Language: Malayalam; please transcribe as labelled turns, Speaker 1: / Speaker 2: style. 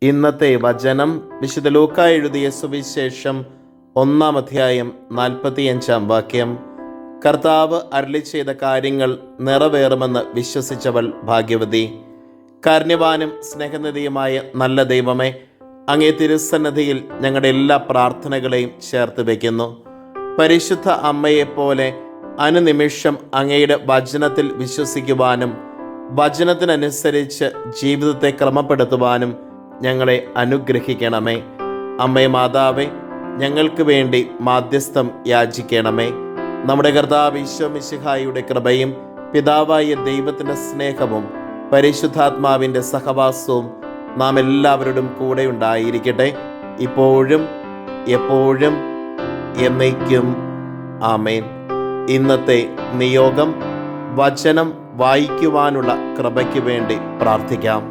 Speaker 1: ഇന്നത്തെ വചനം വിശുദ്ധ ലൂക്കാ എഴുതിയ സുവിശേഷം 1-ാം അധ്യായം 45-ാം വാക്യം. കർത്താവ് അരുളി ചെയ്ത കാര്യങ്ങൾ നിറവേറുമെന്ന് വിശ്വസിച്ചവൾ ഭാഗ്യവതി. കാരുണ്യവാനും സ്നേഹനിധിയുമായ നല്ല ദൈവമേ, അങ്ങേ തിരുസന്നിധിയിൽ ഞങ്ങളുടെ എല്ലാ പ്രാർത്ഥനകളെയും ചേർത്ത് വയ്ക്കുന്നു. പരിശുദ്ധ അമ്മയെപ്പോലെ അനുനിമിഷം അങ്ങയുടെ വചനത്തിൽ വിശ്വസിക്കുവാനും വചനത്തിനനുസരിച്ച് ജീവിതത്തെ ക്രമപ്പെടുത്തുവാനും ഞങ്ങളെ അനുഗ്രഹിക്കണമേ. അമ്മേ മാതാവേ, ഞങ്ങൾക്ക് വേണ്ടി മാധ്യസ്ഥം യാചിക്കണമേ. നമ്മുടെ കർത്താവ് ഈശോ മിശിഹായുടെ കൃപയും പിതാവായ ദൈവത്തിൻ്റെ സ്നേഹവും പരിശുദ്ധാത്മാവിൻ്റെ സഹവാസവും നാം എല്ലാവരോടും കൂടെ ഉണ്ടായിരിക്കട്ടെ, ഇപ്പോഴും എപ്പോഴും എന്നേക്കും. ആമേൻ. ഇന്നത്തെ നിയോഗം: വചനം വായിക്കുവാനുള്ള കൃപയ്ക്ക് വേണ്ടി പ്രാർത്ഥിക്കാം.